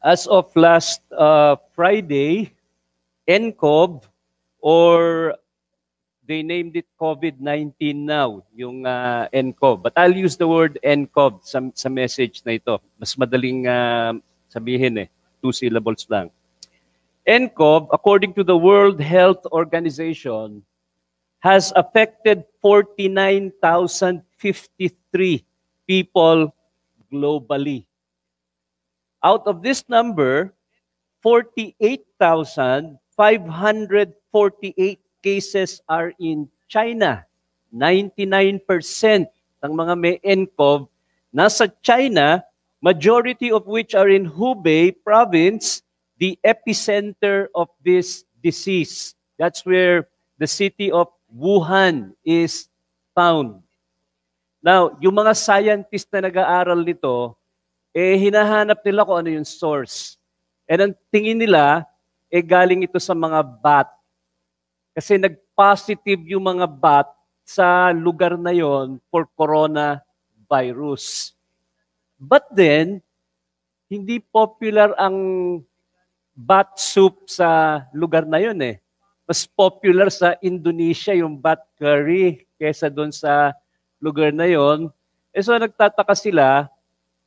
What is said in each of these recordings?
As of last Friday, NCOV, or they named it COVID-19 now, yung NCOV. But I'll use the word NCOV sa message na ito. Mas madaling sabihin 2 syllables lang. NCOV, according to the World Health Organization, has affected 49,053 people globally. Out of this number, 48,548 cases are in China. 99% ng mga may NCOV nasa China, majority of which are in Hubei province, the epicenter of this disease. That's where the city of Wuhan is found. Now, yung mga scientists na nag-aaral nito, hinahanap nila kung ano yung source. And ang tingin nila, galing ito sa mga bat. Kasi nag-positive yung mga bat sa lugar na yon for coronavirus. But then, hindi popular ang bat soup sa lugar na yon Mas popular sa Indonesia yung bat curry kesa doon sa lugar na yon. So nagtataka sila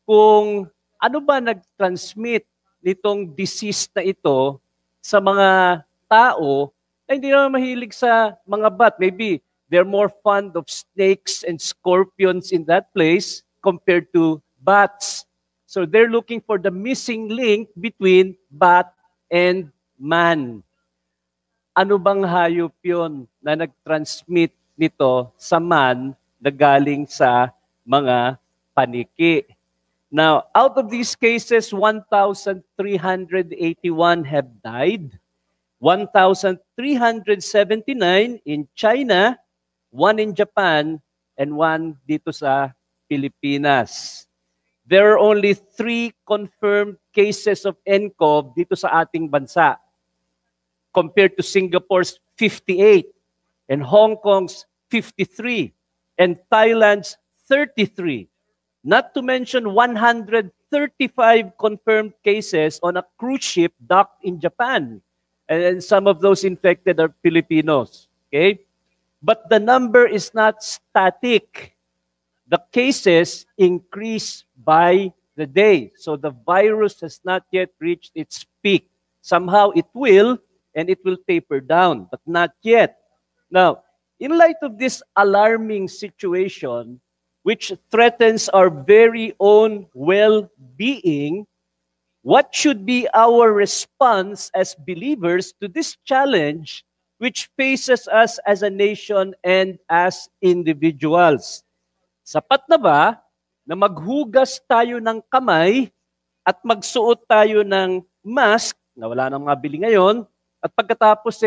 kung ano ba nag-transmit nitong disease na ito sa mga tao na hindi naman mahilig sa mga bat. Maybe they're more fond of snakes and scorpions in that place compared to bats. So they're looking for the missing link between bat and man. Ano bang hayop yun na nag-transmit nito sa man na galing sa mga paniki? Now, out of these cases, 1,381 have died, 1,379 in China, 1 in Japan, and 1 dito sa Pilipinas. There are only 3 confirmed cases of NCOV dito sa ating bansa, compared to Singapore's 58, and Hong Kong's 53, and Thailand's 33. Not to mention 135 confirmed cases on a cruise ship docked in Japan. And some of those infected are Filipinos. Okay? But the number is not static. The cases increase by the day. So the virus has not yet reached its peak. Somehow it will, and it will taper down, but not yet. Now, in light of this alarming situation, which threatens our very own well-being, what should be our response as believers to this challenge which faces us as a nation and as individuals? Sapat na ba na maghugas tayo ng kamay at magsuot tayo ng mask, na wala nang mabili ngayon, at pagkatapos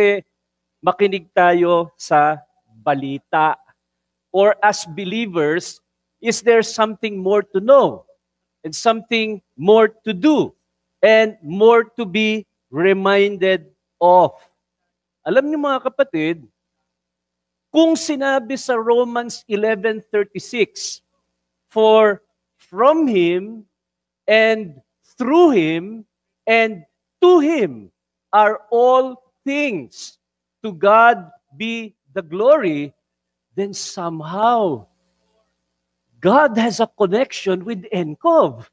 makinig tayo sa balita? Or as believers, is there something more to know and something more to do and more to be reminded of? Alam niyo mga kapatid, kung sinabi sa Romans 11:36, for from Him and through Him and to Him are all things, to God be the glory, then somehow God has a connection with NCOV.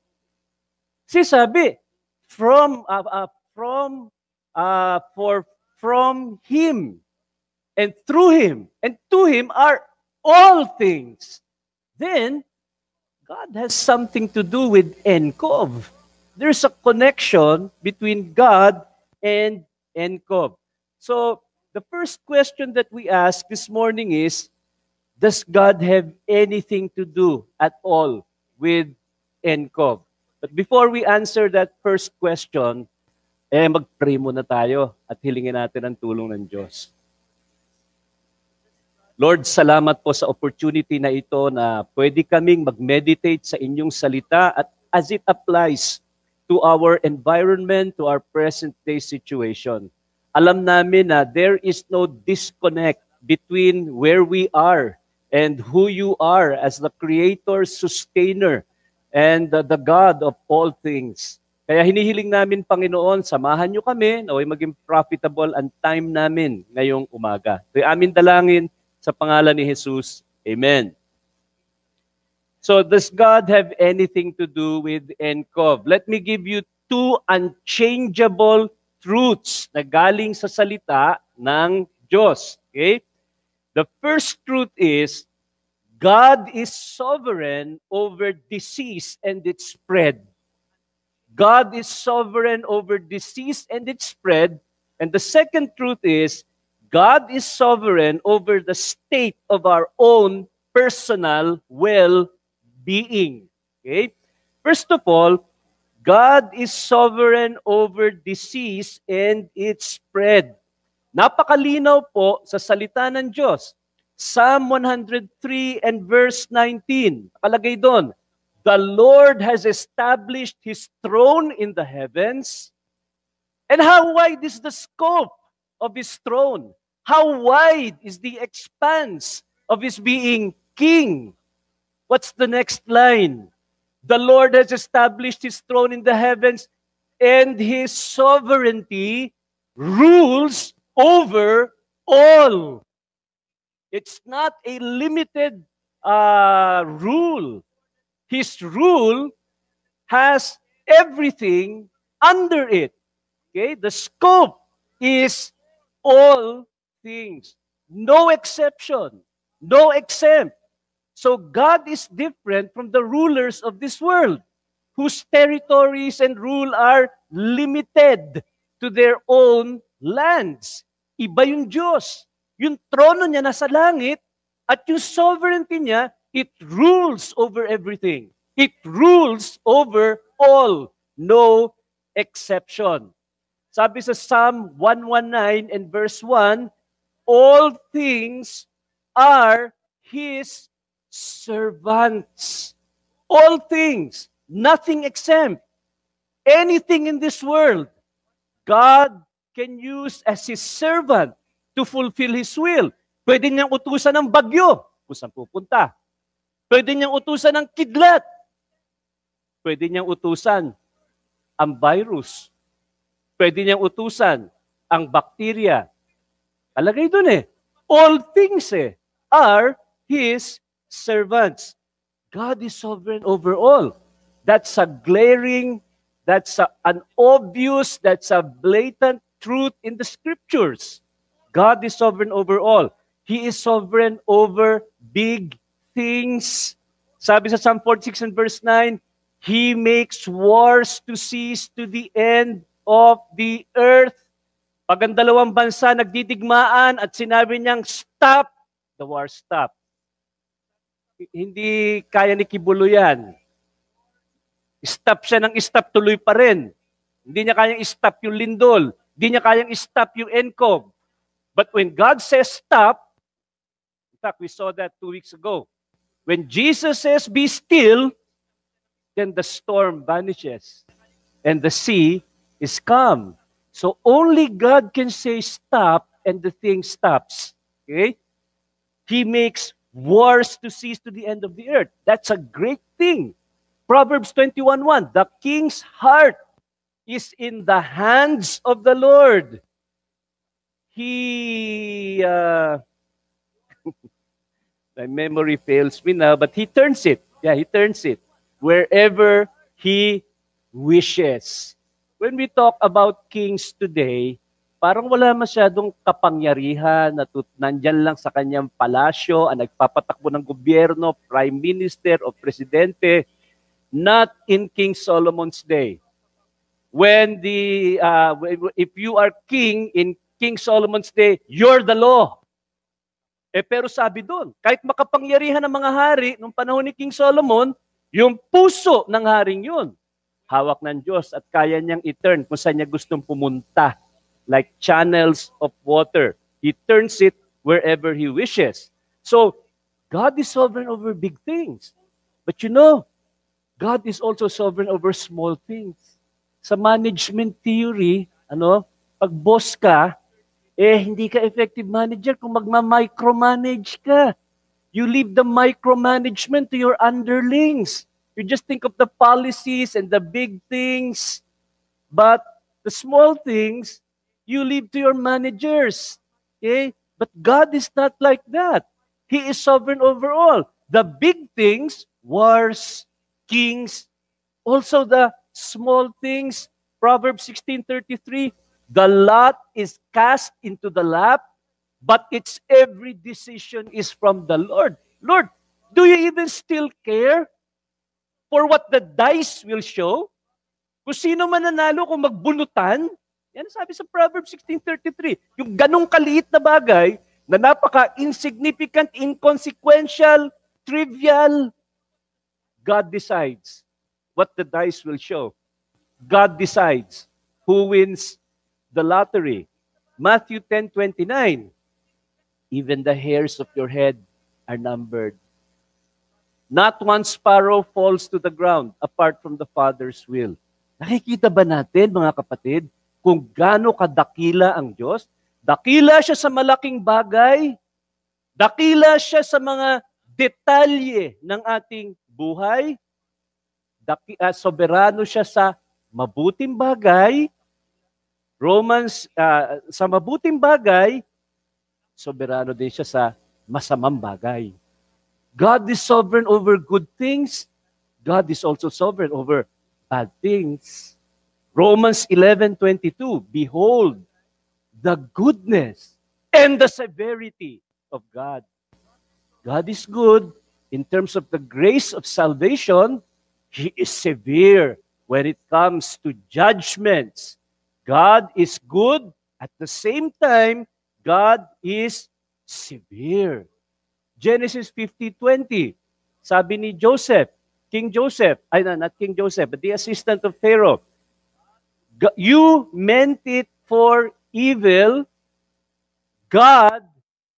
Kasi sabi, from Him and through Him and to Him are all things. Then God has something to do with NCOV. There's a connection between God and NCOV. So the first question that we ask this morning is, does God have anything to do at all with NCOV? But before we answer that first question, mag-pray muna tayo at hilingin natin ang tulong ng Diyos. Lord, salamat po sa opportunity na ito na pwede kaming mag-meditate sa inyong salita at as it applies to our environment, to our present day situation. Alam namin na there is no disconnect between where we are and who you are as the creator, sustainer, and the God of all things. Kaya hinihiling namin, Panginoon, samahan niyo kami, naway maging profitable ang time namin ngayong umaga. Ito'y amin dalangin sa pangalan ni Jesus. Amen. So, does God have anything to do with NCOV? Let me give you two unchangeable truths na galing sa salita ng Diyos. Okay? The first truth is, God is sovereign over disease and its spread. God is sovereign over disease and its spread. And the second truth is, God is sovereign over the state of our own personal well-being. Okay? First of all, God is sovereign over disease and its spread. Napakalinaw po sa salita ng Diyos. Psalm 103 and verse 19. Nakalagay doon, the Lord has established His throne in the heavens. And how wide is the scope of His throne? How wide is the expanse of His being king? What's the next line? The Lord has established His throne in the heavens, and His sovereignty rules over all. It's not a limited rule. His rule has everything under it. Okay? The scope is all things. No exception. No exempt. So God is different from the rulers of this world, whose territories and rule are limited to their own lands. Iba yung Diyos. Yung trono niya nasa langit at yung sovereignty niya, it rules over everything. It rules over all. No exception. Sabi sa Psalm 119 and verse 1, all things are His servants. All things. Nothing exempt. Anything in this world, God can use as His servant to fulfill His will. Pwede niyang utusan ng bagyo, kung saan pupunta. Pwede niyang utusan ng kidlat. Pwede niyang utusan ang virus. Pwede niyang utusan ang bakterya. Alagay doon all things are His servants. God is sovereign over all. That's a glaring, an obvious, that's a blatant truth in the scriptures. God is sovereign over all. He is sovereign over big things. Sabi sa Psalm 46 and verse 9, He makes wars to cease to the end of the earth. Pag ang dalawang bansa nagdidigmaan at sinabi niyang, stop, the war stop. Hindi kaya ni Kibulo yan. Stop siya ng stop, tuloy pa rin. Hindi niya kayang stop yung lindol. Hindi niya kayang stop yung NCOV. But when God says stop, in fact, we saw that 2 weeks ago. When Jesus says, be still, then the storm vanishes and the sea is calm. So only God can say stop and the thing stops. Okay? He makes wars to cease to the end of the earth. That's a great thing. Proverbs 21:1, the king's heart is in the hands of the Lord. My memory fails me now, but He turns it. Yeah, He turns it wherever He wishes. When we talk about kings today, parang wala masyadong kapangyarihan na nandyan lang sa kanyang palasyo, ang nagpapatakbo ng gobyerno, prime minister o presidente. Not in King Solomon's day. When if you are king in King Solomon's day, you're the law. Pero sabi doon, kahit makapangyarihan ng mga hari nung panahon ni King Solomon, yung puso ng haring yun, hawak ng Diyos at kaya niyang i-turn kung saan niya gustong pumunta. Like channels of water. He turns it wherever He wishes. So, God is sovereign over big things. But you know, God is also sovereign over small things. Sa management theory, pag boss ka, hindi ka effective manager kung magma-micromanage ka. You leave the micromanagement to your underlings. You just think of the policies and the big things. But the small things, you leave to your managers. Okay? But God is not like that. He is sovereign over all. The big things, wars, kings, also the small things. Proverbs 16:33, the lot is cast into the lap, but its every decision is from the Lord. Lord, do you even still care for what the dice will show? Kung sino man nanalo kung magbunutan, yan sabi sa Proverbs 16:33. Yung ganong kaliit na bagay na napaka-insignificant, inconsequential, trivial, God decides what the dice will show. God decides who wins the lottery. Matthew 10:29, even the hairs of your head are numbered. Not one sparrow falls to the ground apart from the Father's will. Nakikita ba natin, mga kapatid, kung gaano kadakila ang Diyos? Dakila siya sa malaking bagay. Dakila siya sa mga detalye ng ating buhay. Soberano siya sa mabuting bagay. Sa mabuting bagay, soberano din siya sa masamang bagay. God is sovereign over good things. God is also sovereign over bad things. Romans 11:22, behold, the goodness and the severity of God. God is good in terms of the grace of salvation. He is severe when it comes to judgments. God is good. At the same time, God is severe. Genesis 50:20, sabi ni Joseph, King Joseph, not King Joseph, but the assistant of Pharaoh, you meant it for evil, God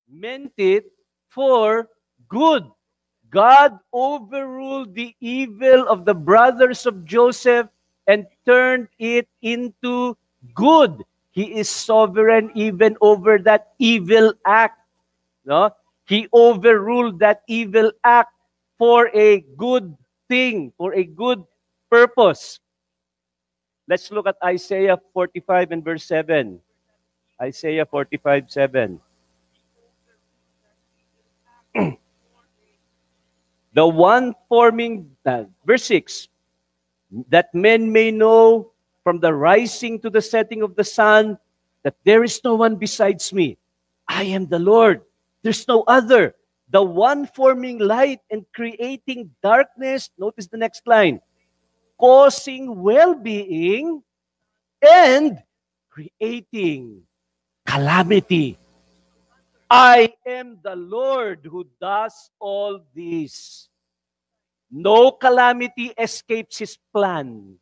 meant it for good. God overruled the evil of the brothers of Joseph and turned it into good. He is sovereign even over that evil act. No? He overruled that evil act for a good thing, for a good purpose. Let's look at Isaiah 45 and verse 7. Isaiah 45:7. The one forming, verse 6, that men may know from the rising to the setting of the sun that there is no one besides me. I am the Lord. There's no other. The one forming light and creating darkness. Notice the next line. Causing well-being and creating calamity. I am the Lord who does all this. No calamity escapes His plan.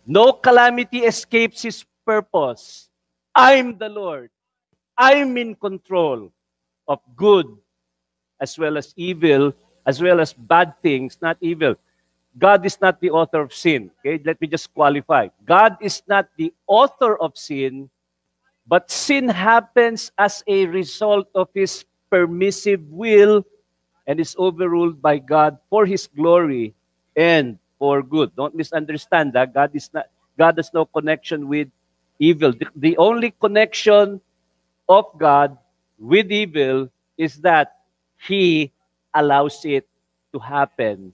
No calamity escapes His purpose. I'm the Lord. I'm in control of good as well as evil, as well as bad things, not evil. God is not the author of sin. Okay, let me just qualify. God is not the author of sin, but sin happens as a result of His permissive will and is overruled by God for His glory and for good. Don't misunderstand that. God has no connection with evil. The only connection of God with evil is that He allows it to happen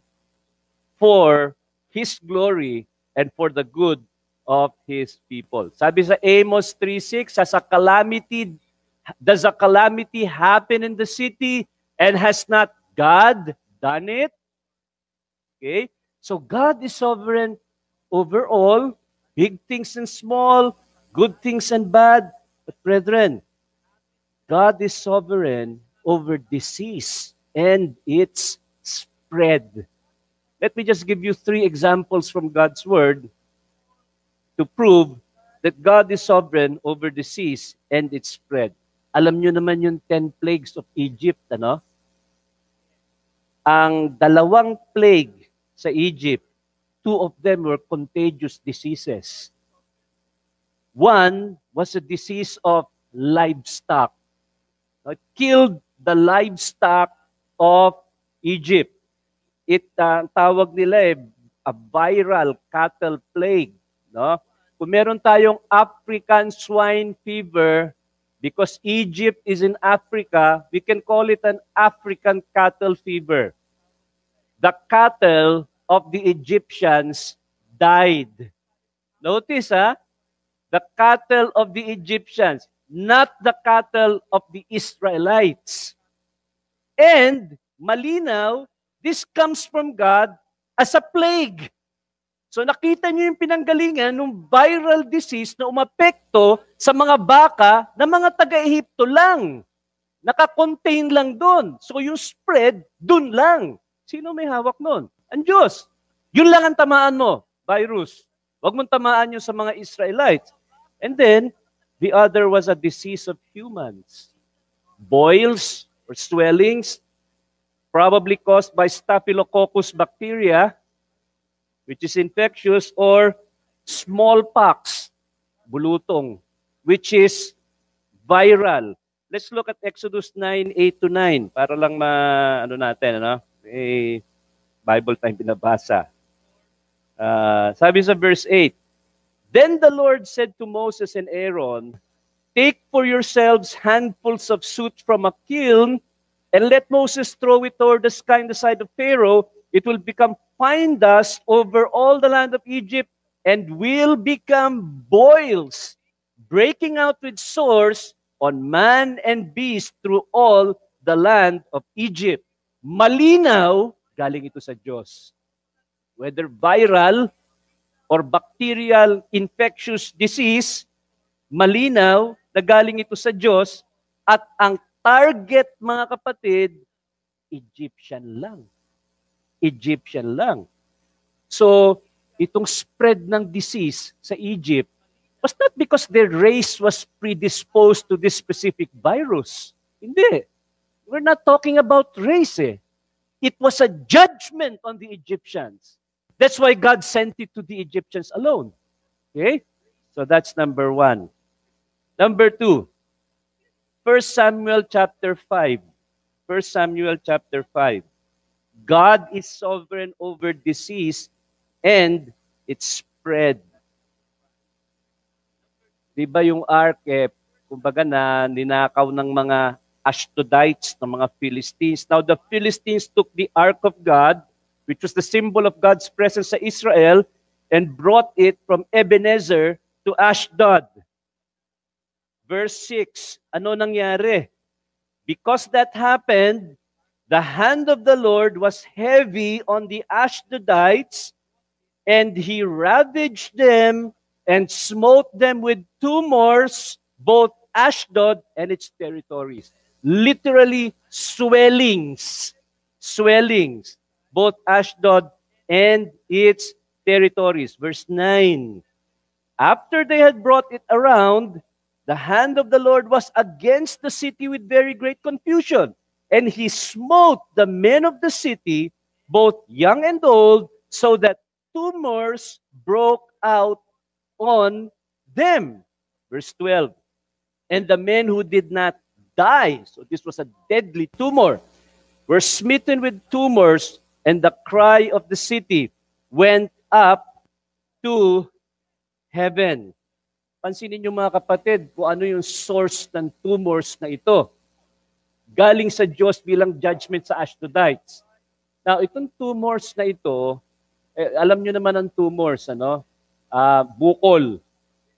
for His glory and for the good of His people. Sabi sa Amos 3:6, does a calamity happen in the city and has not God done it? Okay? So God is sovereign over all, big things and small, good things and bad. But brethren, God is sovereign over disease and its spread. Let me just give you 3 examples from God's Word to prove that God is sovereign over disease and its spread. Alam nyo naman yung 10 plagues of Egypt, ano? Ang 2 plague sa Egypt, 2 of them were contagious diseases. One was a disease of livestock. It killed the livestock of Egypt. Tawag nila a viral cattle plague. No? kung meron tayong African swine fever, because Egypt is in Africa, we can call it an African cattle fever. The cattle of the Egyptians died. Notice, the cattle of the Egyptians, not the cattle of the Israelites. And, malinaw, this comes from God as a plague. So nakita niyo yung pinanggalingan ng viral disease na umapekto sa mga baka na mga taga-Ehipto lang. Naka-contain lang doon. So yung spread, doon lang. Sino may hawak noon? Ang Diyos. Yun lang ang tamaan mo, virus. Huwag mong tamaan yung sa mga Israelites. And then, the other was a disease of humans. Boils or swellings, probably caused by Staphylococcus bacteria, which is infectious, or smallpox, bulutong, which is viral. Let's look at Exodus 9:8-9 para lang natin, may Bible time binabasa. Sabi sa verse 8, Then the Lord said to Moses and Aaron, Take for yourselves handfuls of soot from a kiln, and let Moses throw it toward the sky in the sight of Pharaoh. It will become fine dust over all the land of Egypt and will become boils, breaking out with sores on man and beast through all the land of Egypt. Malinaw, galing ito sa Diyos. Whether viral or bacterial infectious disease, malinaw na galing ito sa Diyos, at ang target, mga kapatid, Egyptian lang. Egyptian lang. So, itong spread ng disease sa Egypt was not because their race was predisposed to this specific virus. Hindi. We're not talking about race. It was a judgment on the Egyptians. That's why God sent it to the Egyptians alone. Okay? So that's number 1. Number 2, 1 Samuel chapter 5. 1 Samuel chapter 5. God is sovereign over disease and its spread. Diba yung ark, kumbaga na ninakaw ng mga Ashdodites, ng mga Philistines. Now the Philistines took the ark of God, which was the symbol of God's presence sa Israel, and brought it from Ebenezer to Ashdod. Verse 6, ano nangyari? Because that happened, the hand of the Lord was heavy on the Ashdodites, and he ravaged them and smote them with tumors, both Ashdod and its territories. Literally, swellings. Swellings. Both Ashdod and its territories. Verse 9. After they had brought it around, the hand of the Lord was against the city with very great confusion. And he smote the men of the city, both young and old, so that tumors broke out on them. Verse 12. And the men who did not die, so this was a deadly tumor, were smitten with tumors, and the cry of the city went up to heaven. Pansinin niyo, mga kapatid, kung ano yung source ng tumors na ito. Galing sa Diyos bilang judgment sa Ashdodites. Now, itong tumors na ito, alam niyo naman ang tumors, bukol.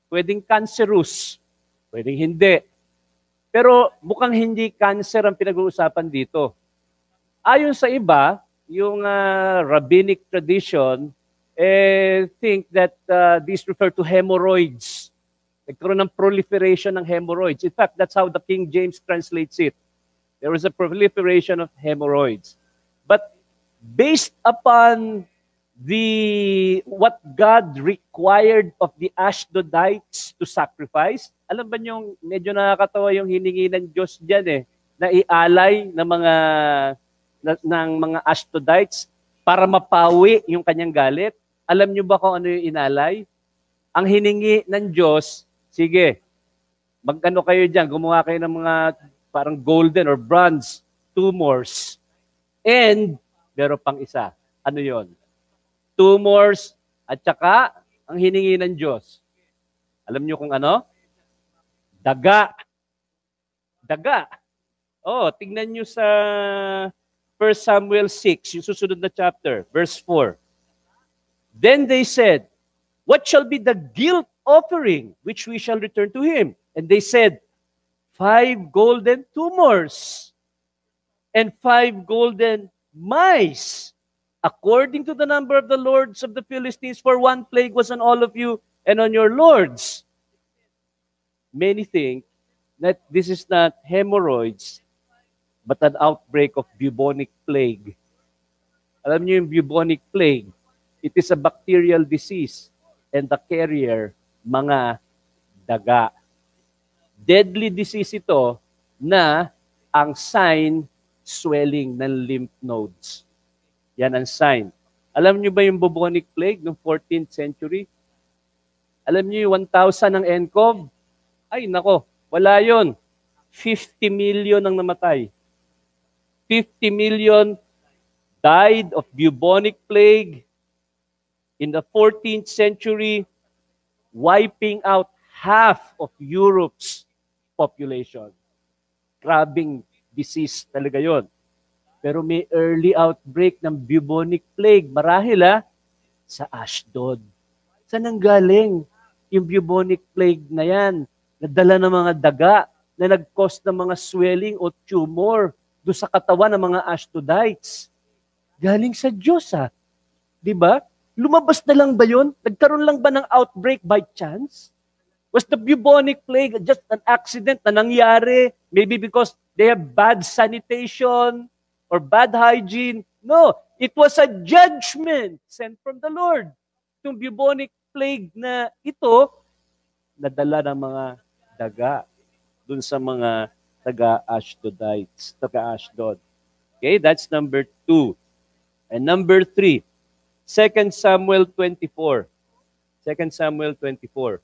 Pwedeng cancerous, pwedeng hindi. Pero mukhang hindi cancer ang pinag-uusapan dito. Ayon sa iba, yung rabbinic tradition, think that these refer to hemorrhoids. Nagkaroon ng proliferation ng hemorrhoids. In fact, that's how the King James translates it. There was a proliferation of hemorrhoids. But based upon what God required of the Ashdodites to sacrifice, alam ba niyong medyo nakakatawa yung hiningi ng Diyos diyan na ialay ng mga Ashdodites para mapawi yung kanyang galit. Alam niyo ba kung ano yung inalay? Ang hiningi ng Diyos, sige, magkano kayo dyan, gumawa kayo ng mga parang golden or bronze tumors. And, meron pang isa. Ano yon? Tumors, at saka, ang hiningi ng Diyos, Alam niyo kung ano? Daga. Daga. Oh, tingnan niyo sa 1 Samuel 6, yung susunod na chapter, verse 4. Then they said, what shall be the guilt offering which we shall return to him? And they said, 5 golden tumors and 5 golden mice, according to the number of the lords of the Philistines, for one plague was on all of you and on your lords. Many think that this is not hemorrhoids, but an outbreak of bubonic plague. Alam niyo yung bubonic plague? It is a bacterial disease, and the carrier, mga daga. Deadly disease ito na ang sign, swelling ng lymph nodes. Yan ang sign. Alam niyo ba yung bubonic plague noong 14th century? Alam niyo yung 1,000 ng NCOV? Ay, nako, wala yon. 50 million ang namatay. 50 million died of bubonic plague in the 14th century, wiping out half of Europe's population. Grabing disease talaga yon. Pero may early outbreak ng bubonic plague. Marahil sa Ashdod. Saan ang galing yung bubonic plague na yan? Nadala ng mga daga na nag-cause ng mga swelling o tumor doon sa katawan ng mga Ashdodites. Galing sa Diyos Diba? Lumabas na lang ba yun? Nagkaroon lang ba ng outbreak by chance? Was the bubonic plague just an accident na nangyari? Maybe because they have bad sanitation or bad hygiene? No, it was a judgment sent from the Lord. Itong bubonic plague na ito, nadala ng mga daga dun sa mga taga-Ashdodites, taga-Ashdod. Okay, that's number 2. And number 3, 2 Samuel 24. 2 Samuel 24.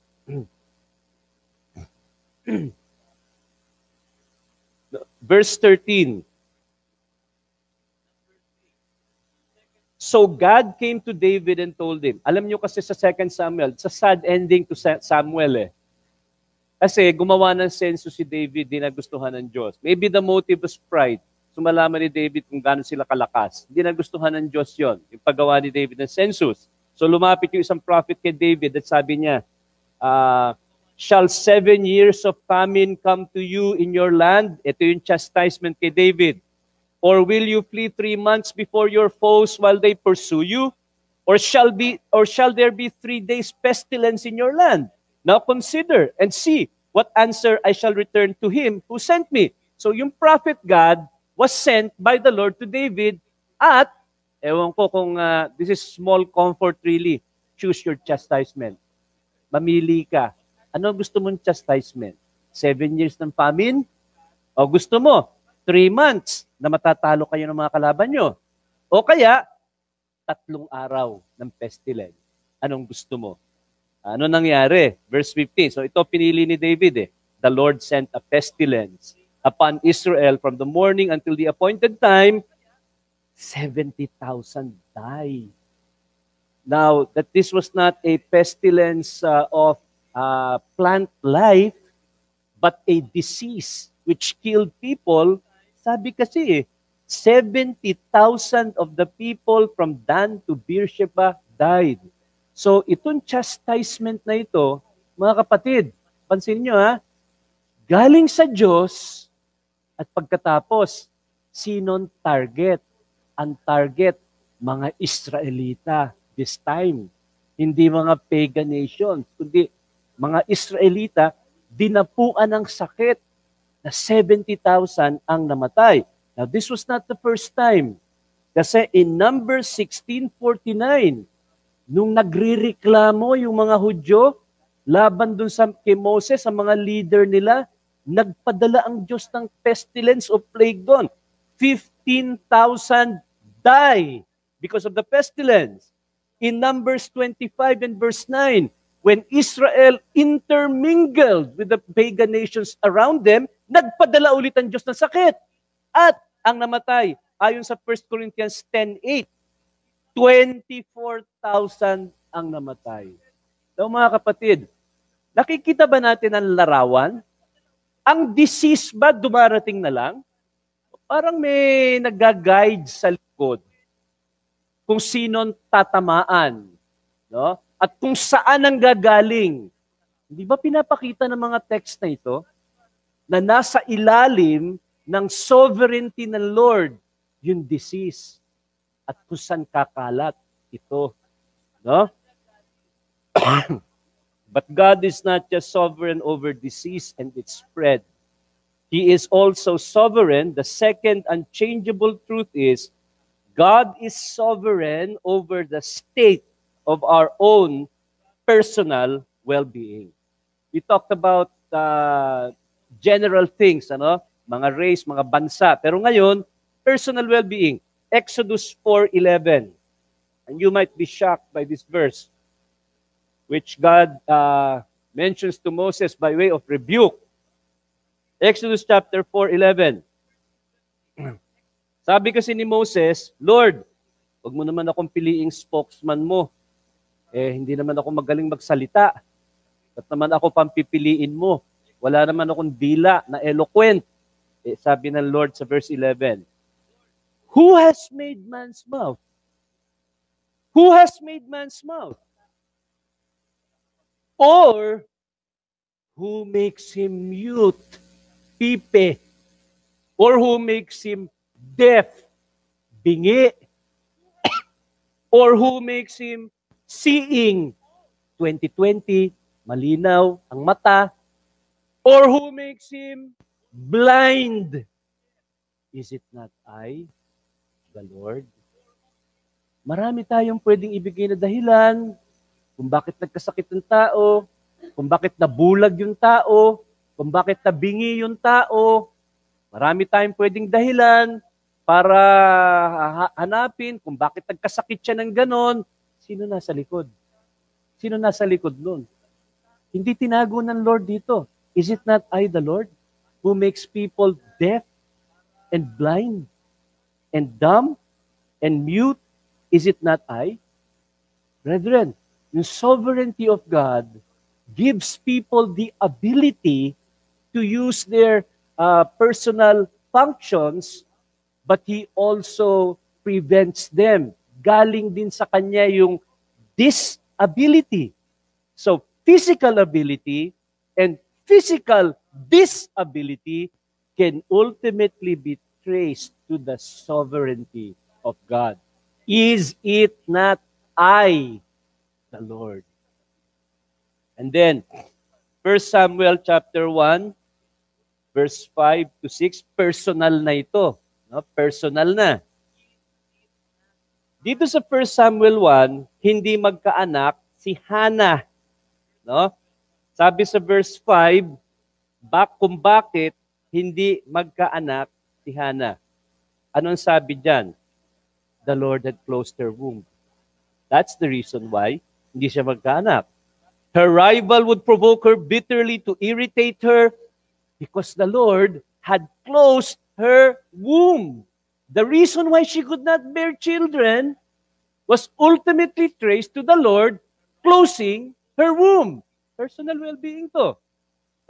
Verse 13. So God came to David and told him. Alam niyo kasi sa 2 Samuel, sa sad ending to Samuel Kasi gumawa ng census si David, di nagustuhan ng Diyos. Maybe the motive was pride. So malaman ni David kung gaano sila kalakas. Hindi nagustuhan ng Diyos yon, yung paggawa ni David ng census. So lumapit yung isang prophet kay David at sabi niya, shall 7 years of famine come to you in your land? Ito yung chastisement kay David. Or will you flee 3 months before your foes while they pursue you? Or shall there be 3 days pestilence in your land? Now consider and see what answer I shall return to him who sent me. So yung prophet God was sent by the Lord to David at, ewan ko kung this is small comfort really, choose your chastisement. Mamili ka. Ano gusto mong chastisement? 7 years ng famine? O gusto mo 3 months na matatalo kayo ng mga kalaban nyo? O kaya 3 araw ng pestilence? Anong gusto mo? Ano nangyari? Verse 15. So ito pinili ni David The Lord sent a pestilence upon Israel from the morning until the appointed time. 70,000 died. Now, that this was not a pestilence of plant life, but a disease which killed people, sabi kasi 70,000 of the people from Dan to Beersheba died. So, itong chastisement na ito, mga kapatid, pansin nyo galing sa Diyos at pagkatapos, sinong target? Ang target, mga Israelita this time. Hindi mga pagan nations, kundi mga Israelita, dinapuan ng sakit na 70,000 ang namatay. Now, this was not the first time. Kasi in Numbers 16:49, nung nagrireklamo yung mga Hudyo laban dun kay Moses, sa mga leader nila, nagpadala ang Diyos ng pestilence o plague doon. 15,000 die because of the pestilence. In Numbers 25 and verse 9, when Israel intermingled with the pagan nations around them, nagpadala ulit ang Diyos ng sakit. At ang namatay, ayon sa 1 Corinthians 10:8, 24,000 ang namatay. So mga kapatid, Nakikita ba natin ang larawan? Ang disease ba dumarating na lang? Parang may nag-guide sa likod kung sinong tatamaan, no? At kung saan ang gagaling. Hindi ba pinapakita ng mga text na ito na nasa ilalim ng sovereignty ng Lord yung disease at kung saan kakalat ito, no? But God is not just sovereign over disease and its spread. He is also sovereign. The second unchangeable truth is God is sovereign over the state of our own personal well-being. We talked about general things, ano? Mga race, mga bansa. Pero ngayon, personal well-being. Exodus 4:11. And you might be shocked by this verse, which God mentions to Moses by way of rebuke. Exodus chapter 4:11. Sabi kasi ni Moses, Lord, huwag mo naman akong piliing spokesman mo. Hindi naman ako magaling magsalita. Ba't naman ako pampipiliin mo? Wala naman akong dila na eloquent. Sabi ng Lord sa verse 11, Who has made man's mouth? Who has made man's mouth? Or who makes him mute, pipe, or who makes him deaf, bingi, or who makes him seeing, 2020, malinaw ang mata, or who makes him blind? Is it not I, the Lord? Marami tayong pwedeng ibigay na dahilan kung bakit nagkasakit ng tao, kung bakit nabulag yung tao, kung bakit nabingi yung tao. Marami tayong pwedeng dahilan para hanapin kung bakit nagkasakit siya ng ganon. Sino nasa likod? Sino nasa likod nun? Hindi tinago ng Lord dito. Is it not I, the Lord, who makes people deaf and blind and dumb and mute? Is it not I? Brethren, the sovereignty of God gives people the ability to use their personal functions, but He also prevents them. Galing din sa Kanya yung disability. So, physical ability and physical disability can ultimately be traced to the sovereignty of God. Is it not I, the Lord? And then, 1 Samuel chapter 1, verse 5 to 6, personal na ito. No? Personal na. Dito sa 1 Samuel 1, hindi magkaanak si Hannah. No? Sabi sa verse 5, kung bakit hindi magkaanak si Hannah. Anong sabi dyan? The Lord had closed her womb. That's the reason why hindi siya magkaanak. Her rival would provoke her bitterly to irritate her because the Lord had closed her womb. The reason why she could not bear children was ultimately traced to the Lord closing her womb. Personal well-being to.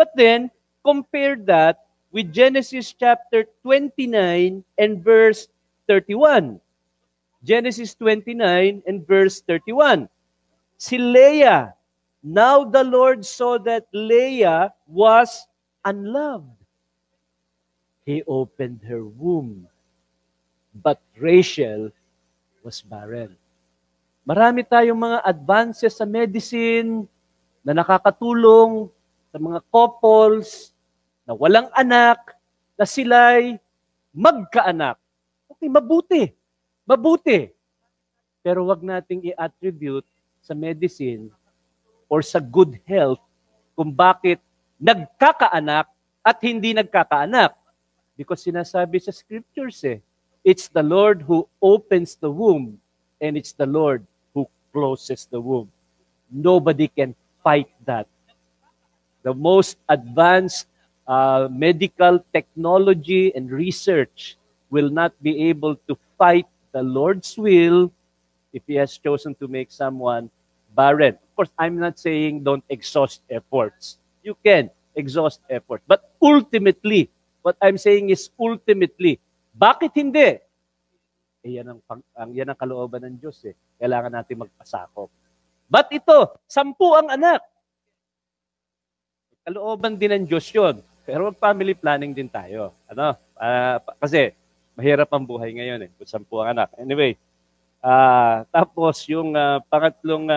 But then, compare that with Genesis chapter 29 and verse 31. Genesis 29 and verse 31. Si Leah, now the Lord saw that Leah was unloved. He opened her womb, but Rachel was barren. Marami tayong mga advances sa medicine na nakakatulong sa mga couples na walang anak, na sila'y magkaanak. Okay, mabuti. Mabuti. Pero wag nating i-attribute sa medicine or sa good health kung bakit nagkakaanak at hindi nagkakaanak. Because sinasabi sa scriptures it's the Lord who opens the womb and it's the Lord who closes the womb. Nobody can fight that. The most advanced medical technology and research will not be able to fight the Lord's will if He has chosen to make someone barren. Of course, I'm not saying don't exhaust efforts. You can exhaust effort. But ultimately, what I'm saying is ultimately, bakit hindi? Yan ang kalooban ng Diyos eh. Kailangan natin magpasakop. But ito, 10 ang anak. Kalooban din ng Diyos yun. Pero family planning din tayo. Ano? Kasi mahirap ang buhay ngayon eh. Kung 10 ang anak. Anyway, tapos yung pangatlong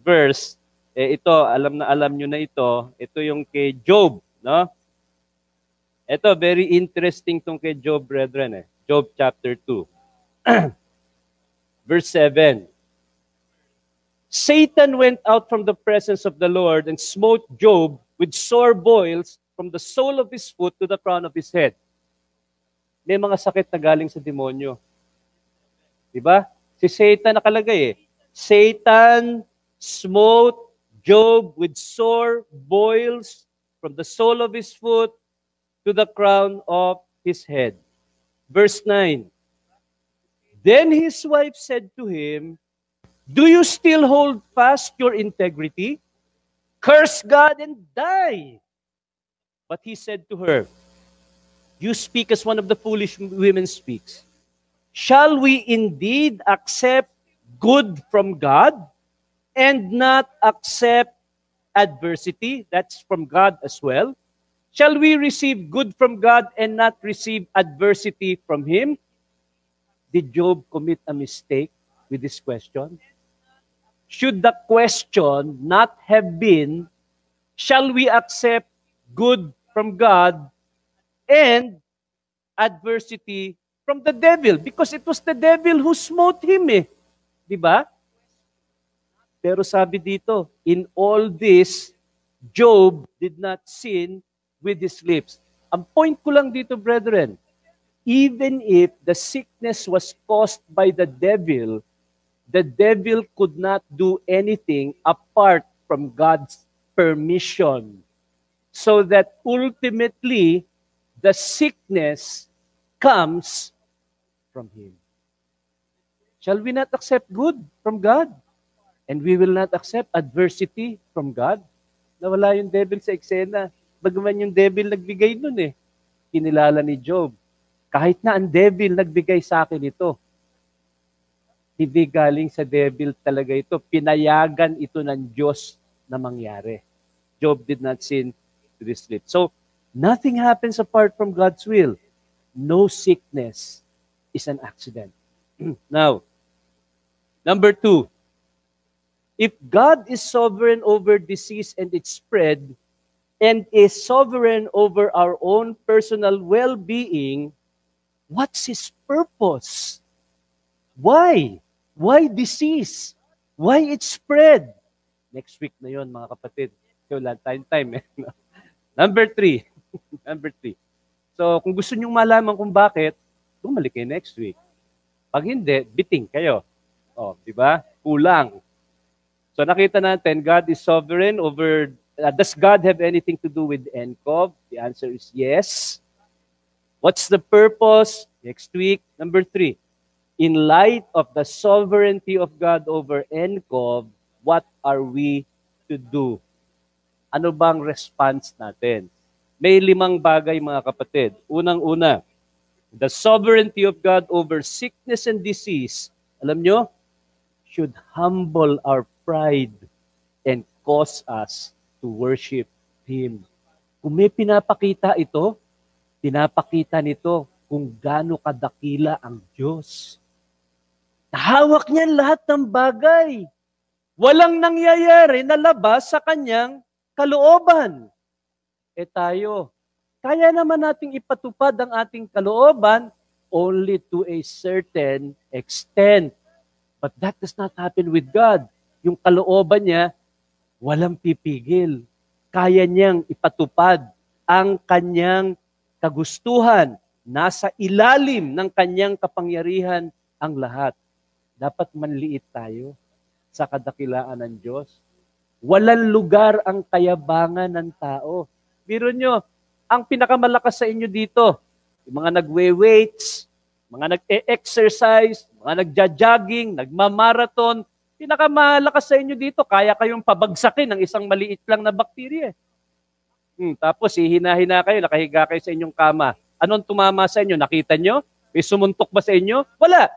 verse, ito, alam na alam nyo na ito. Ito yung kay Job. No? Ito, very interesting tong kay Job, brethren. Job chapter 2. Verse 7. Satan went out from the presence of the Lord and smote Job with sore boils from the sole of his foot to the crown of his head. May mga sakit na galing sa demonyo. Diba? Si Satan nakalagay eh. Satan smote Job with sore boils from the sole of his foot to the crown of his head. Verse 9. Then his wife said to him, do you still hold fast your integrity? Curse God and die. But he said to her, you speak as one of the foolish women speaks. Shall we indeed accept good from God and not accept adversity? That's from God as well. Shall we receive good from God and not receive adversity from Him? Did Job commit a mistake with this question? Should the question not have been, shall we accept good from God and adversity from the devil? Because it was the devil who smote him eh. Diba? Pero sabi dito, in all this, Job did not sin with his lips. Ang point ko lang dito, brethren, even if the sickness was caused by the devil could not do anything apart from God's permission. So that ultimately, the sickness comes from Him. Shall we not accept good from God? And we will not accept adversity from God? Nawala yung devil sa eksena. Bagaman yung devil nagbigay nun eh. Kinilala ni Job. Kahit na ang devil nagbigay sa akin ito. Hindi galing sa devil talaga ito. Pinayagan ito ng Diyos na mangyari. Job did not sin to this lips. So, nothing happens apart from God's will. No sickness is an accident. Now, number 2, if God is sovereign over disease and its spread, and is sovereign over our own personal well-being, what's His purpose? Why? Why disease? Why it spread? Next week na yon mga kapatid. So, wala tayong time. Number 3. Number 3. So, kung gusto nyong malaman kung bakit, bumalik kayo next week. Pag hindi, biting kayo. O, di ba? Kulang. So, nakita natin, God is sovereign over... does God have anything to do with NCOV? The answer is yes. What's the purpose? Next week. Number 3. In light of the sovereignty of God over NCOV, what are we to do? Ano bang response natin? May 5 bagay mga kapatid. Unang-una, the sovereignty of God over sickness and disease, alam nyo, should humble our pride and cause us to worship Him. Kung may pinapakita ito, pinapakita nito kung gaano kadakila ang Diyos. Hawak niya lahat ng bagay. Walang nangyayari na labas sa kanyang kalooban. Tayo, kaya naman nating ipatupad ang ating kalooban only to a certain extent. But that does not happen with God. Yung kalooban niya, walang pipigil. Kaya niyang ipatupad ang kanyang kagustuhan. Nasa ilalim ng kanyang kapangyarihan ang lahat. Dapat manliit tayo sa kadakilaan ng Diyos. Walang lugar ang kayabangan ng tao. Biro nyo, ang pinakamalakas sa inyo dito, yung mga nagwe-weights, mga nag-e-exercise, mga nagja-jogging, nagmamarathon, Pinakamalakas sa inyo dito, kaya kayong pabagsakin ng isang maliit lang na bakterya. Tapos hihina-hina kayo, nakahiga kayo sa inyong kama. Anong tumama sa inyo? Nakita nyo? May sumuntok ba sa inyo? Wala.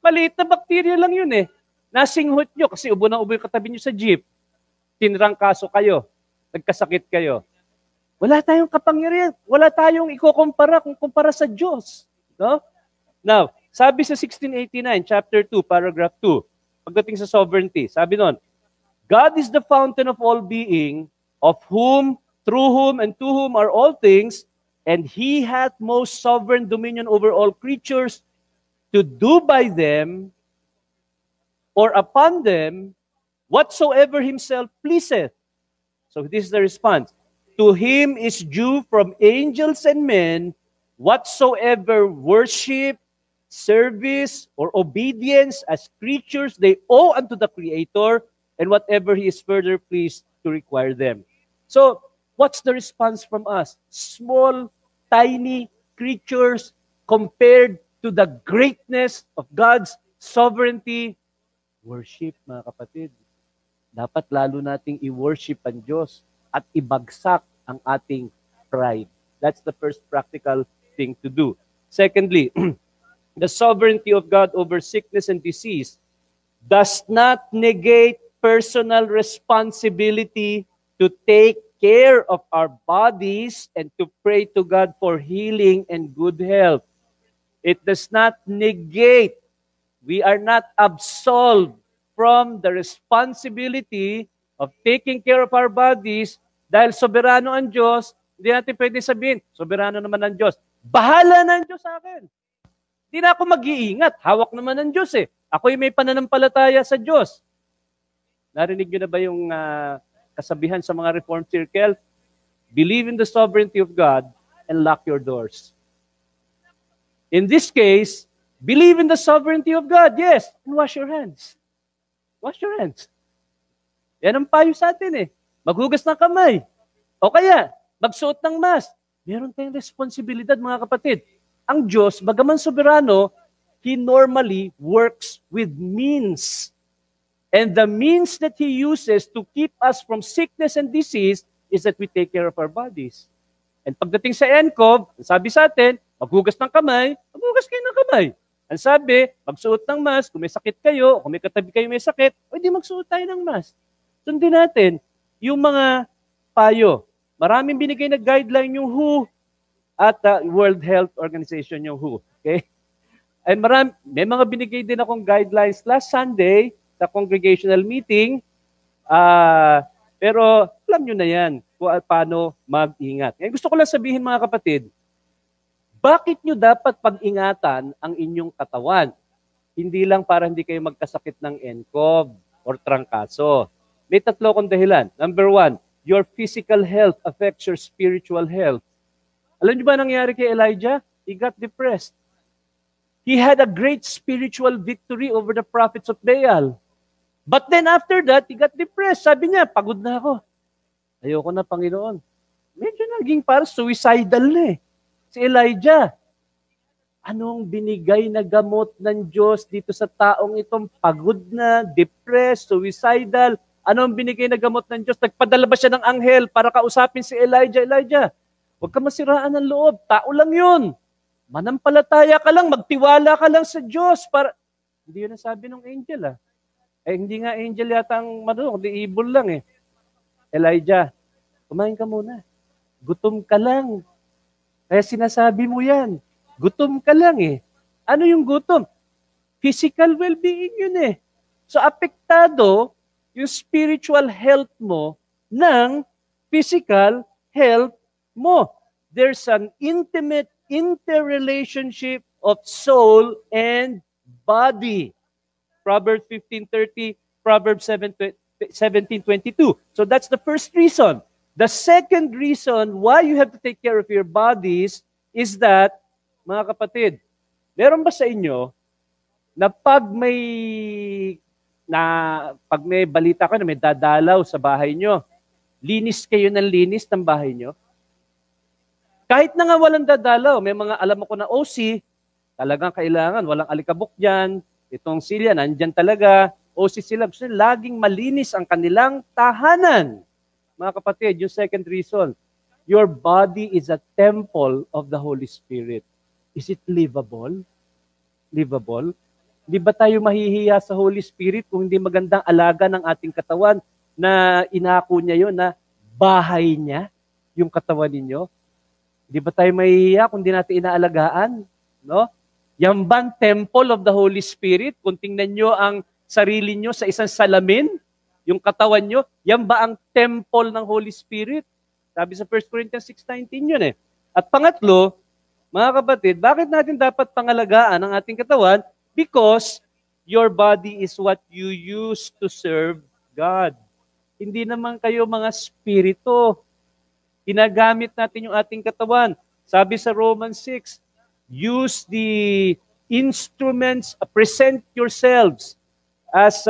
Maliit na bakterya lang yun eh. Nasinghot nyo kasi ubo ng ubo yung katabi nyo sa jeep. Tinrangkaso kayo. Nagkasakit kayo. Wala tayong kapangyarihan. Wala tayong ikukumpara kung kumpara sa Diyos. No? Now, sabi sa 1689, chapter 2, paragraph 2, pagdating sa sovereignty, sabi nun, God is the fountain of all being, of whom, through whom, and to whom are all things, and He hath most sovereign dominion over all creatures, to do by them, or upon them, whatsoever Himself pleaseth. So this is the response. To Him is due from angels and men, whatsoever worship, service, or obedience as creatures they owe unto the Creator, and whatever He is further pleased to require them. So, what's the response from us? Small, tiny creatures compared to the greatness of God's sovereignty. Worship, mga kapatid. Dapat lalo nating i-worship ang Diyos at ibagsak ang ating pride. That's the first practical thing to do. Secondly, the sovereignty of God over sickness and disease does not negate personal responsibility to take care of our bodies and to pray to God for healing and good health. It does not negate. We are not absolved from the responsibility of taking care of our bodies dahil soberano ang Diyos. Hindi natin pwede sabihin, soberano naman ang Diyos. Bahala na ang Diyos sa akin. Hindi na ako mag-iingat. Hawak naman ng Diyos eh. Ako'y may pananampalataya sa Diyos. Narinig nyo na ba yung kasabihan sa mga Reformed Circle? Believe in the sovereignty of God and lock your doors. In this case, believe in the sovereignty of God, yes, and wash your hands. Wash your hands. Yan ang payo sa atin eh. Maghugas ng kamay. O kaya, magsuot ng mask. Meron tayong responsibilidad mga kapatid. Ang Diyos, bagaman soberano, He normally works with means. And the means that He uses to keep us from sickness and disease is that we take care of our bodies. And pagdating sa NCOV, sabi sa atin, maghugas ng kamay, maghugas kayo ng kamay. Ang sabi, magsuot ng mask, kung may sakit kayo, kung may katabi kayo may sakit, o di magsuot tayo ng mask. Sundin natin yung mga payo. Maraming binigay na guideline yung WHO at World Health Organization yung WHO. Okay? And may mga binigay din akong guidelines last Sunday sa congregational meeting. Pero alam nyo na yan kung paano mag-ingat. Ngayon, gusto ko lang sabihin mga kapatid, bakit nyo dapat pag-ingatan ang inyong katawan? Hindi lang para hindi kayo magkasakit ng NCOV or trangkaso. May tatlo kong dahilan. Number one, your physical health affects your spiritual health. Alam niyo ba nangyari kay Elijah? He got depressed. He had a great spiritual victory over the prophets of Baal. But then after that, he got depressed. Sabi niya, pagod na ako. Ayoko na, Panginoon. Medyo naging parang suicidal na eh. Si Elijah. Anong binigay na gamot ng Diyos dito sa taong itong pagod na, depressed, suicidal? Anong binigay na gamot ng Diyos? Nagpadala ba siya ng anghel para kausapin si Elijah? Elijah, huwag ka masiraan ng loob. Tao lang yun. Manampalataya ka lang. Magtiwala ka lang sa Diyos. Hindi yun ang sabi ng angel hindi nga angel yata ang kundi evil lang eh. Elijah, kumain ka muna. Gutom ka lang. Kaya sinasabi mo yan. Gutom ka lang eh. Ano yung gutom? Physical well-being yun eh. So apektado yung spiritual health mo ng physical health mo. There's an intimate interrelationship of soul and body. Proverbs 15:30, Proverbs 17:22. So that's the first reason. The second reason why you have to take care of your bodies is that, mga kapatid, meron ba sa inyo na pag may balita ka na may dadalaw sa bahay nyo, linis kayo ng linis ng bahay nyo? Kahit na nga walang dadalaw, may mga alam ko na OC, talagang kailangan, walang alikabok dyan, itong silya, nandyan talaga, OC sila. Gusto nila laging malinis ang kanilang tahanan. Mga kapatid, yung second reason, your body is a temple of the Holy Spirit. Is it livable? Livable? Di ba tayo mahihiya sa Holy Spirit kung hindi magandang alaga ng ating katawan na inako niya yon na bahay niya, yung katawan ninyo? Di ba tayo mahihiya kung hindi natin inaalagaan? No? Yan bang temple of the Holy Spirit? Kung tingnan nyo ang sarili nyo sa isang salamin, yung katawan nyo, yan ba ang temple ng Holy Spirit? Sabi sa 1 Corinthians 6:19 yun eh. At pangatlo, mga kapatid, bakit natin dapat pangalagaan ang ating katawan? Because your body is what you use to serve God. Hindi naman kayo mga spirito. Ginagamit natin yung ating katawan. Sabi sa Romans 6, use the instruments, present yourselves as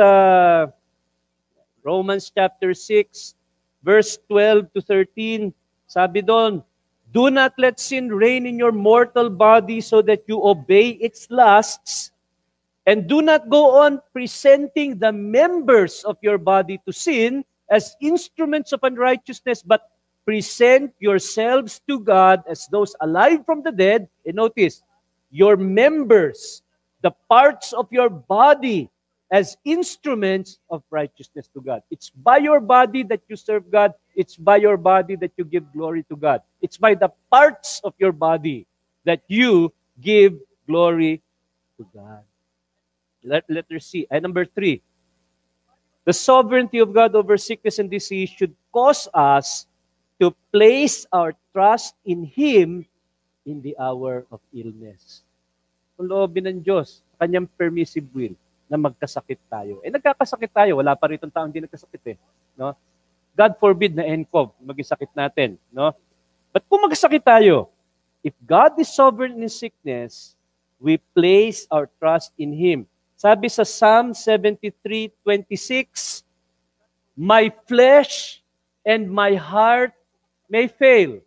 Romans chapter 6, verse 12 to 13. Sabi doon, do not let sin reign in your mortal body so that you obey its lusts. And do not go on presenting the members of your body to sin as instruments of unrighteousness, but present yourselves to God as those alive from the dead. And notice, your members, the parts of your body, as instruments of righteousness to God. It's by your body that you serve God. It's by your body that you give glory to God. It's by the parts of your body that you give glory to God. Letter C. Number 3. The sovereignty of God over sickness and disease should cause us to place our trust in Him in the hour of illness. Kung loobin ng Diyos, kanyang permissive will na magkasakit tayo. Nagkakasakit tayo. Wala pa rito taong hindi nagkasakit eh. No? God forbid na NCOV, maging sakit natin. No? But kung magkasakit tayo, if God is sovereign in sickness, we place our trust in Him. Sabi sa Psalm 73:26, my flesh and my heart may fail.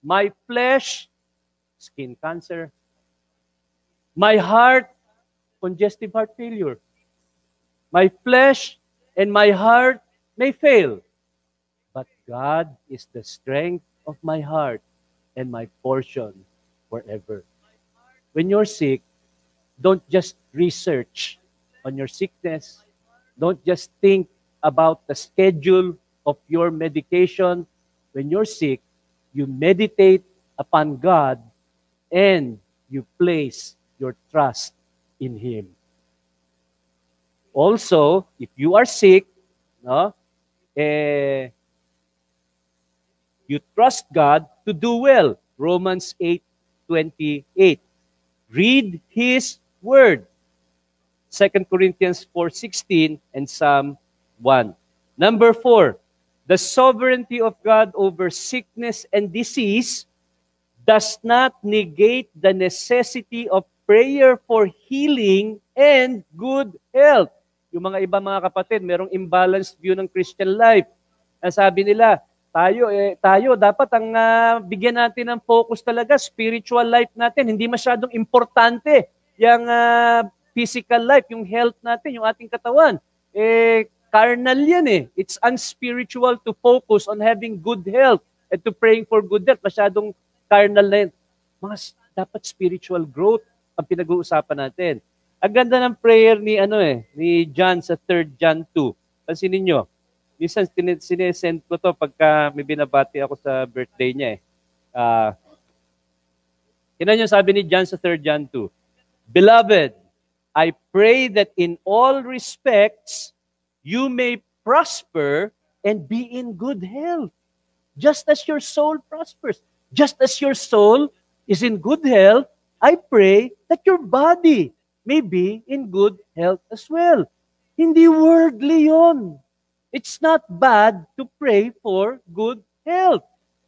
My flesh, skin cancer. My heart, congestive heart failure. My flesh and my heart may fail. But God is the strength of my heart and my portion forever. When you're sick, don't just research on your sickness. Don't just think about the schedule of your medication. When you're sick, you meditate upon God and you place your trust in Him. Also, if you are sick, no, you trust God to do well. Romans 8:28. Read His Word. 2 Corinthians 4:16 and Psalm 1. Number 4, the sovereignty of God over sickness and disease does not negate the necessity of prayer for healing and good health. Yung mga iba mga kapatid, merong imbalanced view ng Christian life. Ang sabi nila, tayo dapat ang bigyan natin ng focus talaga, spiritual life natin. Hindi masyadong importante yung physical life, yung health natin, yung ating katawan. Carnal yan eh. It's unspiritual to focus on having good health and to praying for good health. Masyadong carnal na yan. Dapat spiritual growth ang pinag-uusapan natin. Ang ganda ng prayer ni John sa 3 John 2. Pansinin nyo. Minsan sinesend ko to pagka may binabati ako sa birthday niya eh. Tingnan nyo sabi ni John sa 3 John 2. Beloved, I pray that in all respects you may prosper and be in good health, just as your soul prospers. Just as your soul is in good health, I pray that your body may be in good health as well. Hindi worldly yon. It's not bad to pray for good health.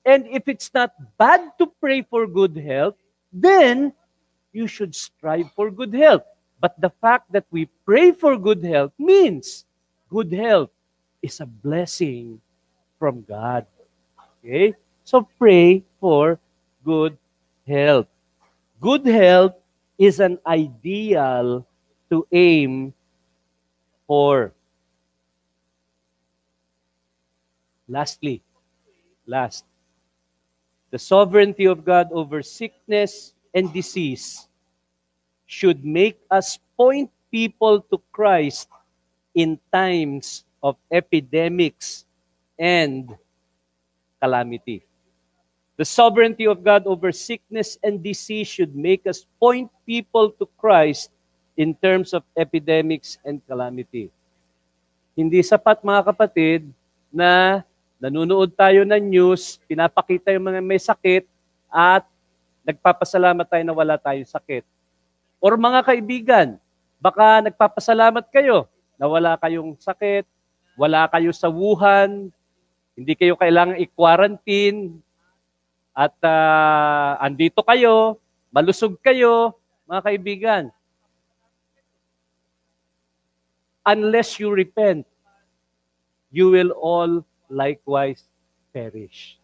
And if it's not bad to pray for good health, then you should strive for good health. But the fact that we pray for good health means good health is a blessing from God. Okay? So pray for good health. Good health is an ideal to aim 4. Lastly, the sovereignty of God over sickness and disease should make us point people to Christ in times of epidemics and calamity. The sovereignty of God over sickness and disease should make us point people to Christ in terms of epidemics and calamity. Hindi sapat, mga kapatid, na nanonood tayo ng news, pinapakita yung mga may sakit, at nagpapasalamat tayo na wala tayong sakit. Or mga kaibigan, baka nagpapasalamat kayo na wala kayong sakit, wala kayo sa Wuhan, hindi kayo kailangang i-quarantine, at andito kayo, malusog kayo, mga kaibigan. Unless you repent, you will all likewise perish.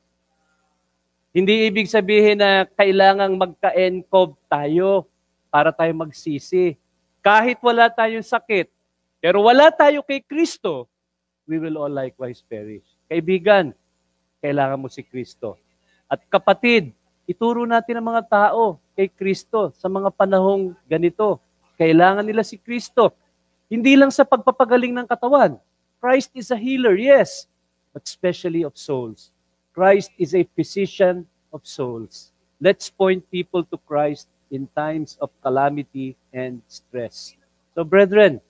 Hindi ibig sabihin na kailangang magka-NCOV tayo para tayo magsisi. Kahit wala tayong sakit, pero wala tayo kay Kristo, we will all likewise perish. Kaibigan, kailangan mo si Kristo. At kapatid, ituro natin ang mga tao kay Kristo sa mga panahong ganito. Kailangan nila si Kristo. Hindi lang sa pagpapagaling ng katawan. Christ is a healer, yes, but especially of souls. Christ is a physician of souls. Let's point people to Christ in times of calamity and stress. So brethren,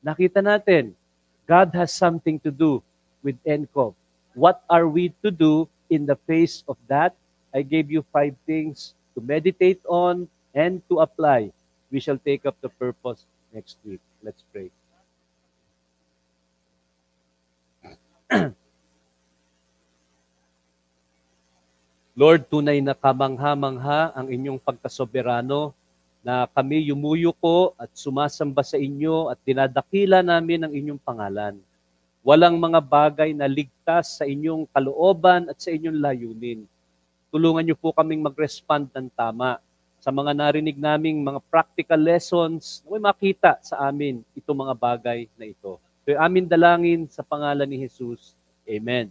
nakita natin, God has something to do with NCOV. What are we to do in the face of that? I gave you 5 things to meditate on and to apply. We shall take up the purpose next week. Let's pray. Lord, tunay na kamangha-mangha ang inyong pagkasoberano na kami yumuyuko at sumasamba sa inyo at dinadakila namin ang inyong pangalan. Walang mga bagay na ligtas sa inyong kalooban at sa inyong layunin. Tulungan niyo po kaming mag-respond ng tama sa mga narinig naming mga practical lessons na may makita sa amin itong mga bagay na ito. So, amin dalangin sa pangalan ni Jesus. Amen.